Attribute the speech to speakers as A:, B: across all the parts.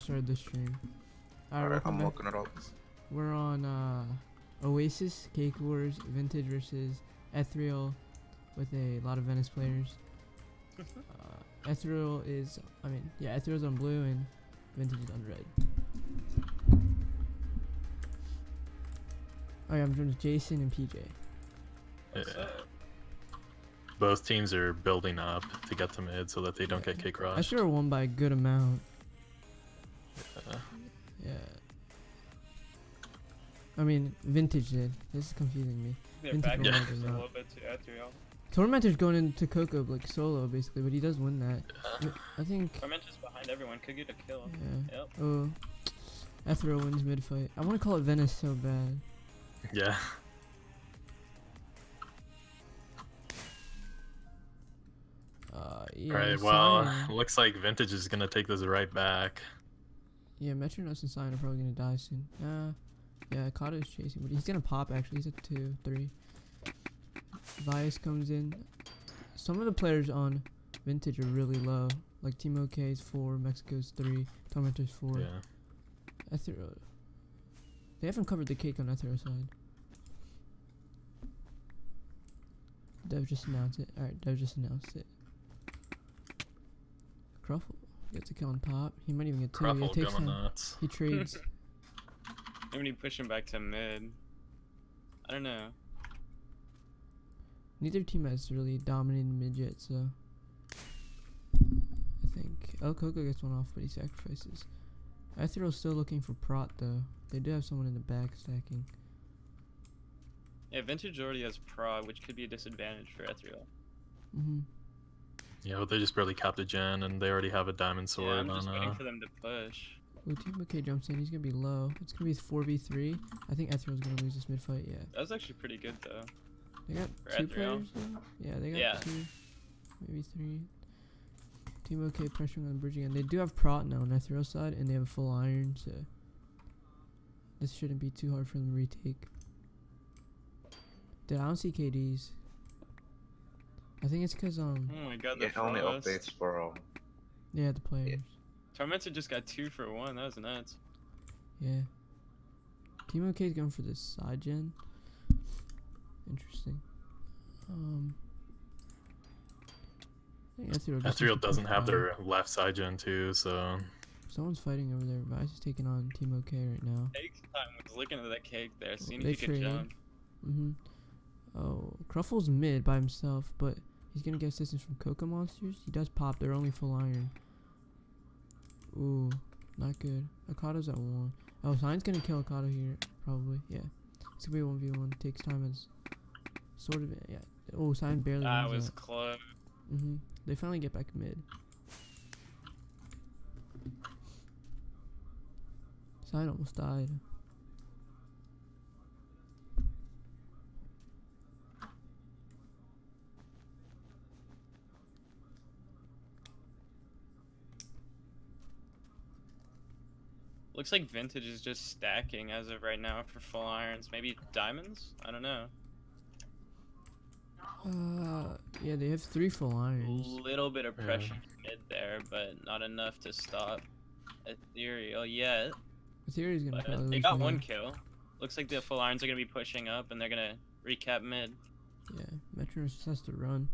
A: started the stream.
B: Alright, I'm looking it up.
A: We're on Oasis, Cake Wars, Vintage versus Ethereal with a lot of Venice players. Ethereal is, Ethereal's on blue and Vintage is on red. Alright, I'm joined with Jayson and PJ.
C: Yeah. Both teams are building up to get to mid so that they don't get kick rushed.
A: Ethereal won by a good amount. Yeah. I mean, Vintage did. This is confusing me.
D: They're
A: Vintage
D: back
A: won
D: a
A: by
D: little bit to Ethereal.
A: Tormentor's going into Coco like solo basically, but he does win that. I think.
D: Tormentor's behind everyone, could get a kill.
A: Yeah.
D: Yep.
A: Oh, Ethereal wins mid fight. I want to call it Venice so bad.
C: Yeah.
A: Yeah.
C: Alright, well, looks like Vintage is gonna take this right back.
A: Yeah, Metronos and Sign are probably gonna die soon. Yeah, Kato is chasing, but he's gonna pop actually. He's at 2, 3. Vias comes in. Some of the players on Vintage are really low. Like Team OK is 4, Mexico's 3, Tormentor's 4.
C: Yeah.
A: Ethereal. They haven't covered the cake on Ethereal side. Dev just announced it. Alright, Dev just announced it. Cruffle gets a kill on top. He might even get 2.
C: Cruffle
A: Takes
C: going
A: time.
C: nuts.
A: He trades.
D: Maybe push him back to mid. I don't know.
A: Neither team has really dominated mid yet, so I think El Coco gets one off, but he sacrifices. Ethereal's still looking for prot though. They do have someone in the back stacking.
D: Yeah, Vintage already has prod, which could be a disadvantage for Ethereal.
C: Yeah, but they just barely capped a gen and they already have a diamond sword.
D: Yeah, I'm just waiting for them to push.
A: Ooh, Team OK jumps in. He's gonna be low. It's gonna be 4v3. I think Ethereal's gonna lose this mid fight. Yeah.
D: That was actually pretty good though.
A: They got
D: For
A: 2
D: Ethereal.
A: players though? Yeah, they got 2. Maybe 3. Team OK pressuring on the bridge again. They do have prot now on Ethereal side, and they have a full iron, so this shouldn't be too hard for them to retake. Dude, I don't see KDs. I think it's because
D: Oh my god, the
B: only
D: frost.
B: updates for
A: yeah, the players.
D: Tormentor just got 2 for 1. That was nuts.
A: Yeah. Team OK is going for this side gen. Interesting. I think
C: Ethereal doesn't have their left side gen too, so
A: someone's fighting over there. Vice is taking on Team OK right now.
D: Takes time was looking at that cake there, seeing
A: They
D: if he could jump.
A: Oh, Cruffle's mid by himself, but he's gonna get assistance from Coco Monsters. He does pop. They're only full iron. Ooh, not good. Akado's at 1. Oh, Sign's gonna kill Akado here, probably. Yeah. It's gonna be 1v1. Takes time as sort of, yeah. Oh, Sign barely
D: That
A: wins
D: was close.
A: They finally get back mid. Sign almost died.
D: Looks like Vintage is just stacking as of right now for full irons. Maybe diamonds? I don't know.
A: Yeah, they have 3 full irons.
D: Little bit of pressure mid there, but not enough to stop Ethereal yet.
A: Ethereal's gonna probably
D: They
A: lose
D: got
A: mid.
D: 1 kill. Looks like the full irons are gonna be pushing up, and they're gonna recap mid.
A: Yeah, Metronos just has to run.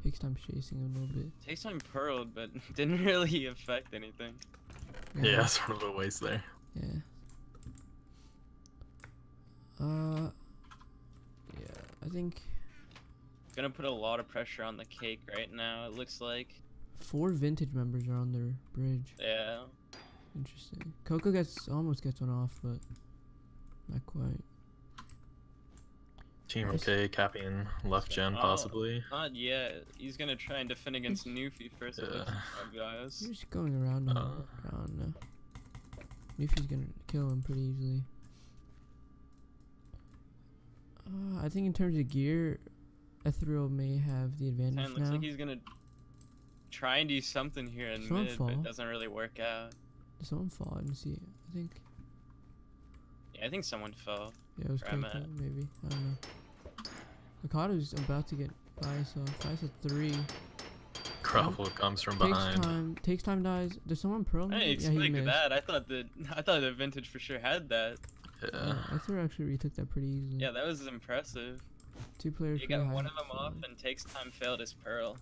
A: Takes time chasing a little bit.
D: Takes time pearled, but didn't really affect anything.
C: yeah, sort of a waste there.
A: Yeah. Yeah, I think
D: Gonna put a lot of pressure on the cake right now, it looks like.
A: 4 Vintage members are on their bridge.
D: Yeah.
A: Interesting. Coco almost gets one off, but not quite.
C: Team OK capping left gen possibly.
D: Not yet. He's gonna try and defend against Newfie first. Guys.
A: He's just going around now. Newfie's gonna kill him pretty easily. I think in terms of gear, Ethereal may have the advantage
D: Looks
A: now.
D: like he's gonna try and do something here in
A: Someone
D: mid, but it doesn't really work out.
A: Did someone fall? I didn't see it. I think.
D: Yeah, I think someone fell.
A: Yeah, it was Coco, maybe. I don't know. Akado's about to get Vias off. Vias at 3.
C: Cruffle comes from
A: Takes
C: behind.
A: time. Takes time dies. Does someone pearl?
D: I
A: Yeah, he
D: expected
A: missed.
D: that. I thought the vintage for sure had that.
C: Yeah.
A: Ethereal actually retook that pretty easily.
D: Yeah, that was impressive.
A: 2 players.
D: You
A: pretty
D: got
A: high.
D: one of them off and takes time failed his pearl.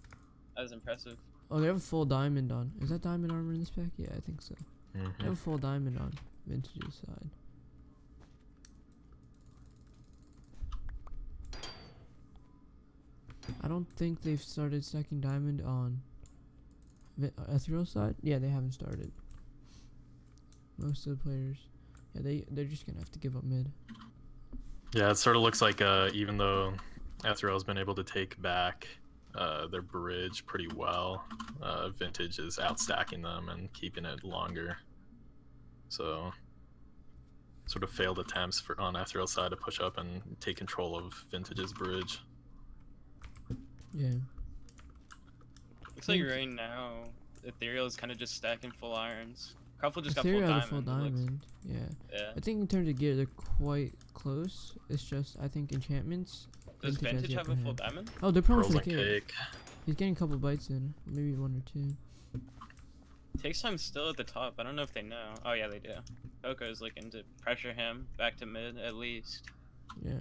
D: That was impressive.
A: Oh, they have a full diamond on. Is that diamond armor in this pack? Yeah, I think so. They have a full diamond on Vintage's side. I don't think they've started stacking diamond on Ethereal side. Yeah, they haven't started. Most of the players, yeah, they're just gonna have to give up mid.
C: Yeah, it sort of looks like even though Ethereal's been able to take back their bridge pretty well, Vintage is outstacking them and keeping it longer. So, sort of failed attempts on Ethereal's side to push up and take control of Vintage's bridge.
A: Yeah.
D: Looks like right now, Ethereal is kind of just stacking full irons. Cruffle just got full
A: Ethereal
D: diamond.
A: has a full diamond. Yeah.
D: Yeah.
A: I think in terms of gear, they're quite close. It's just I think enchantments.
D: Does
A: has
D: Vintage
A: the
D: have
A: upper
D: a full
A: hand.
D: diamond?
A: Oh, they're probably
C: Pearls
A: for
C: and
A: the cake.
C: cake.
A: He's getting a couple bites in, maybe 1 or 2.
D: Takes time still at the top. I don't know if they know. Oh yeah, they do. Coco is looking to pressure him back to mid at least.
A: Yeah.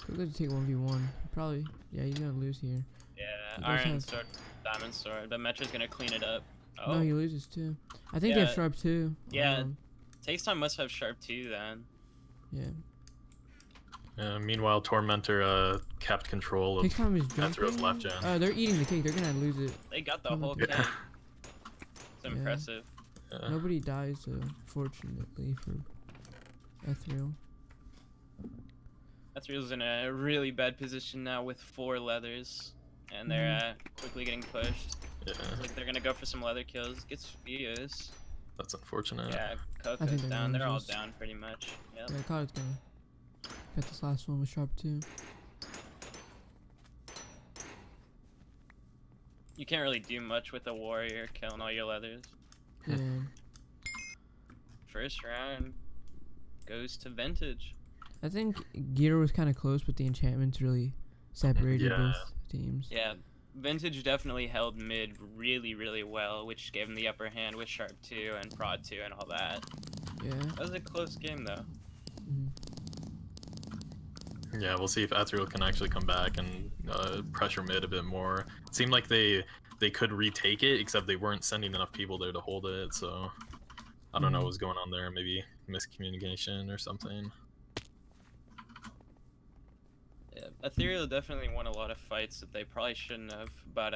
A: Could go to take 1v1. Probably. Yeah, he's gonna lose here.
D: Yeah,
A: He does
D: iron
A: have-
D: sword, diamond sword. But Metra's gonna clean it up. Oh,
A: No, he loses too. I think they have
D: Yeah.
A: sharp too.
D: Yeah. Takes time must have sharp too then.
A: Yeah.
C: Meanwhile, Tormentor kept control of
A: Takes time is
C: Ethereal's
A: jumping.
C: left gen.
A: They're eating the cake. They're gonna lose it.
D: They got the
A: Tormentor.
D: whole cake.
C: Yeah.
D: It's impressive.
C: Yeah.
A: Nobody dies, fortunately for Ethereal.
D: Ethereal's in a really bad position now with 4 leathers. And they're quickly getting pushed.
C: Yeah,
D: Looks like they're gonna go for some leather kills. Gets Fuse.
C: that's unfortunate.
D: Yeah,
A: I
D: Coco's
A: think they're
D: down. They're all
A: losers.
D: down pretty much. Yep.
A: Yeah, Carter's gonna get this last one with sharp too.
D: You can't really do much with a warrior killing all your leathers.
A: Yeah.
D: First round goes to Vintage.
A: I think gear was kind of close, but the enchantments really separated
C: Yeah.
A: both teams.
D: Yeah, Vintage definitely held mid really, really well, which gave him the upper hand with Sharp 2 and Prod 2 and all that.
A: Yeah.
D: That was a close game though.
A: Mhm.
C: Yeah, we'll see if Ethereal can actually come back and pressure mid a bit more. It seemed like they could retake it, except they weren't sending enough people there to hold it, so I don't know what was going on there. Maybe miscommunication or something.
D: Yeah, Ethereal definitely won a lot of fights that they probably shouldn't have, but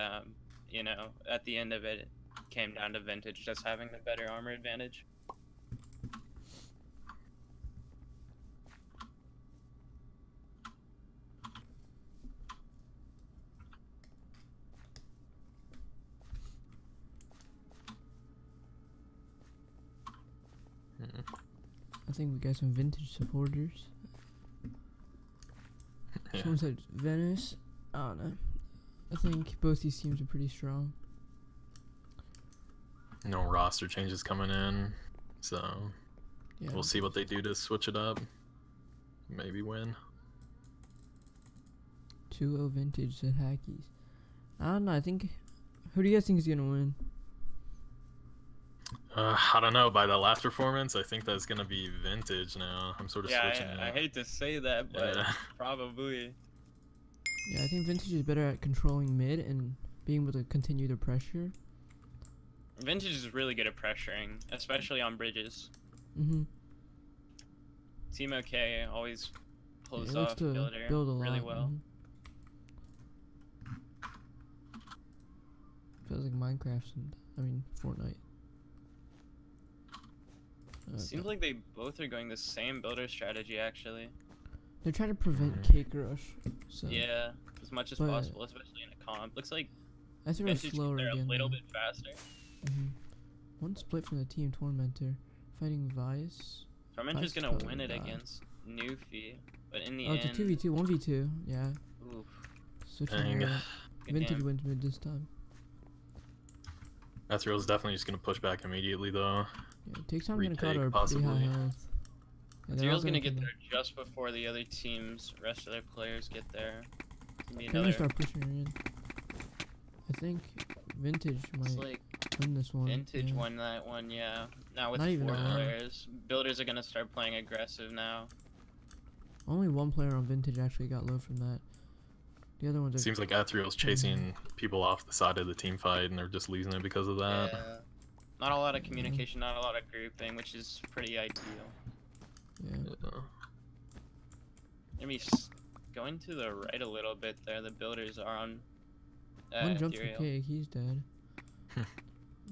D: you know, at the end of it, it came down to Vintage just having the better armor advantage.
A: I think we got some vintage supporters.
C: Yeah.
A: Someone said Venice. I don't know. I think both these teams are pretty strong.
C: No roster changes coming in, so
A: Yeah.
C: we'll see what they do to switch it up. Maybe win.
A: 2-0 vintage said Hackies. I don't know. I think. Who do you guys think is gonna win?
C: I don't know. By the last performance, I think that's gonna be Vintage now. I'm sort of switching
D: Yeah, I
C: it.
D: hate to say that, but
C: Yeah.
D: probably.
A: Yeah, I think vintage is better at controlling mid and being able to continue the pressure.
D: Vintage is really good at pressuring, especially on bridges. Team OK always pulls
A: it likes
D: off
A: to
D: builder
A: build a
D: really
A: lot.
D: well.
A: Feels like Minecraft and Fortnite.
D: Seems like they both are going the same builder strategy actually.
A: They're trying to prevent cake rush. So
D: Yeah, as much as
A: But-
D: possible, especially in a comp. Looks like
A: I think it's
D: Vintage
A: slower
D: they're a
A: again.
D: little
A: though.
D: bit faster.
A: One split from the team Tormentor fighting Vice.
D: Tormentor's
A: Vice
D: gonna
A: probably
D: win it
A: died.
D: against Newfie, but in the
A: Oh, it's a
D: end,
A: 2v2, 1v2. Yeah,
D: oof,
A: switching
C: Dang.
A: around.
D: good
A: Vintage
D: game.
A: wins mid this time.
C: Ethereal's definitely just gonna push back immediately though.
A: Yeah, it takes time gonna cut
C: Retake,
A: our pretty high
C: possibly.
A: health. Yeah, they're all
D: Ethereal's gonna get
A: come
D: there just before the other teams, rest of their players get there. Be
A: I'm gonna
D: another.
A: start pushing her in. I think Vintage
D: It's
A: might
D: like
A: win this one.
D: Vintage
A: yeah.
D: won that one, yeah. Now with
A: Not even
D: 4
A: a lot.
D: players, builders are gonna start playing aggressive now.
A: Only one player on Vintage actually got low from that. The other ones are.
C: Seems like Ethereal's chasing people off the side of the team fight, and they're just losing it because of that.
D: Yeah. Not a lot of communication, not a lot of grouping, which is pretty ideal.
A: Yeah.
D: Maybe going to the right a little bit there. The builders are on.
A: One jumps for
D: Ethereal.
A: Cake, he's dead. A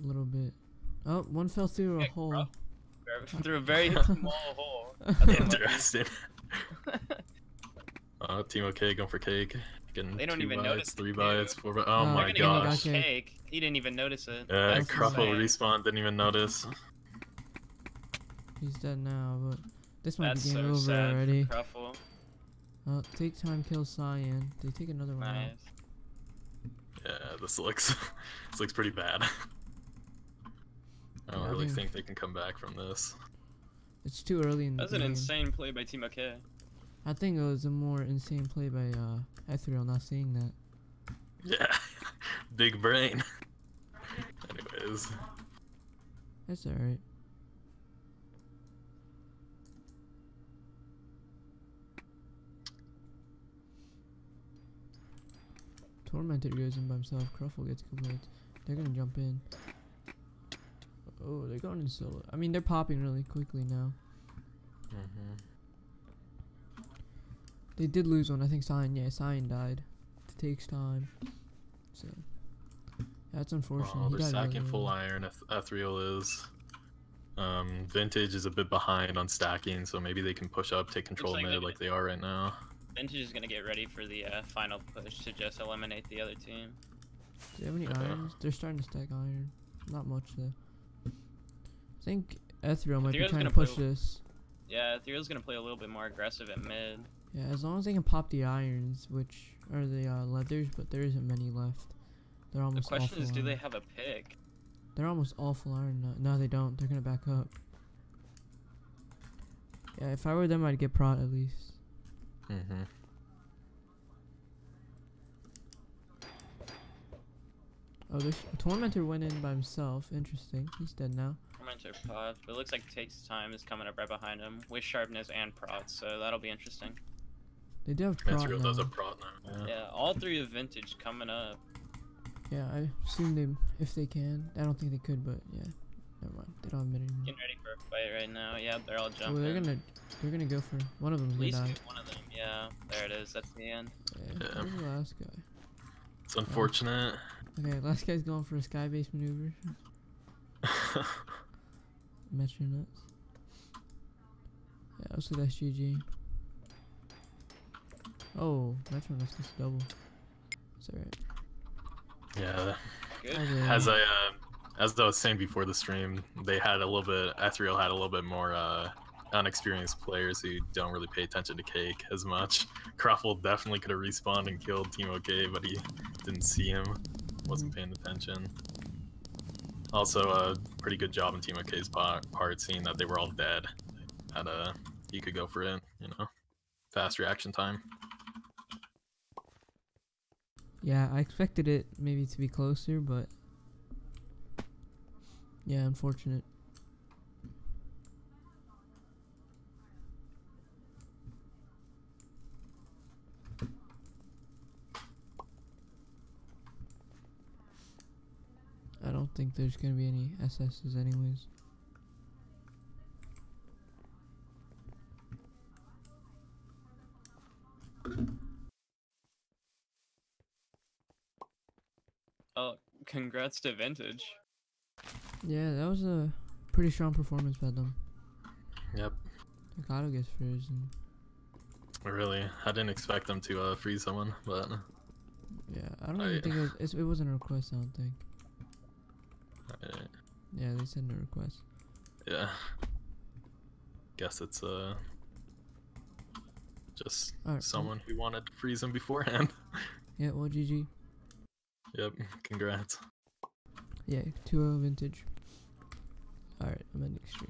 A: little bit. Oh, one fell through a hole.
D: Through a very small hole.
C: Interesting. Team OK going for Cake. Getting
D: They don't
C: 2
D: even
C: bites,
D: notice
C: 3
D: the
C: bites, 4 bites. Oh
A: Oh,
C: my
A: they're gonna get
C: gosh.
D: Cake. He didn't even notice it.
C: Yeah,
D: That's
C: Cruffle
D: insane.
C: respawn, didn't even notice.
A: He's dead now, but this might
D: That's
A: be game
D: so
A: over
D: sad
A: already.
D: for Cruffle.
A: Take time kills Cyan. They take another one out.
D: Nice.
C: Yeah, this looks pretty bad. I don't really think they can come back from this.
A: It's too early in the
D: That's
A: game.
D: an insane play by Team OK.
A: I think it was a more insane play by Ethereal not seeing that.
C: Yeah, big brain. Anyways.
A: That's alright. Tormented goes in by himself. Cruffle gets complete. They're gonna jump in. Oh, they're going in solo. I mean, they're popping really quickly now. They did lose one. I think Cyan. Yeah, Cyan died. It takes time. So that's unfortunate.
C: Well,
A: He
C: they're
A: died
C: stacking
A: really
C: full
A: early.
C: iron. Ethereal is. Vintage is a bit behind on stacking, so maybe they can push up, take control
D: like
C: mid
D: they-
C: like they are right now.
D: Vintage is gonna get ready for the final push to just eliminate the other team.
A: Do they have any irons? They're starting to stack iron. Not much though. I think Ethereal might be
D: Ethereal's
A: trying to
D: gonna
A: push
D: play-
A: this.
D: Yeah, Ethereal's gonna play a little bit more aggressive at mid.
A: Yeah, as long as they can pop the irons, which are the leathers, but there isn't many left. They're
D: The
A: almost
D: question
A: all
D: is,
A: full
D: do
A: iron.
D: they have a pick?
A: They're almost all full iron now. No, they don't. They're gonna back up. Yeah, if I were them, I'd get prot at least. Oh, there's a Tormentor went in by himself. Interesting. He's dead now.
D: Tormentor pod, but it looks like Takes Time is coming up right behind him with sharpness and prot, so that'll be interesting.
A: They do have prot
C: Ethereal
A: now.
C: does a prod now.
D: Yeah, all 3 of Vintage coming up.
A: Yeah, I assume they, if they can. I don't think they could, but yeah. Never mind. They don't have mid anymore.
D: Getting ready for a fight right now. Yeah, they're all
A: Oh,
D: jumping.
A: they're gonna go for one of them's
D: At
A: gonna
D: least
A: die.
D: get one of them. Yeah, there it is. That's the end.
A: Yeah,
C: Yeah.
A: where's the last guy?
C: It's unfortunate.
A: Okay, last guy's going for a sky-based maneuver. Metro nuts. Yeah, also that's GG. Oh, Metro nuts gets a double. It's alright.
C: Yeah.
D: Good.
A: Okay.
C: As I was saying before the stream, they had a little bit. Ethereal had a little bit more unexperienced players who don't really pay attention to Cake as much. Cruffle definitely could have respawned and killed Team OK, but he didn't see him. Wasn't paying attention. Also, a pretty good job in Team OK's part, seeing that they were all dead. And he could go for it, you know. Fast reaction time.
A: Yeah, I expected it maybe to be closer, but yeah, unfortunate. I don't think there's gonna be any SS's anyways.
D: Oh, congrats to Vintage.
A: Yeah, that was a pretty strong performance by them.
C: Yep.
A: Mikado gets frozen.
C: Really, I didn't expect them to freeze someone, but
A: Yeah, I don't even think it wasn't a request, I don't think. Yeah, they said no request.
C: Yeah. Guess it's just
A: Alright,
C: someone who wanted to freeze him beforehand.
A: Yeah, well, GG.
C: Yep, congrats.
A: Yeah, 2-0 Vintage. Alright, I'm ending stream.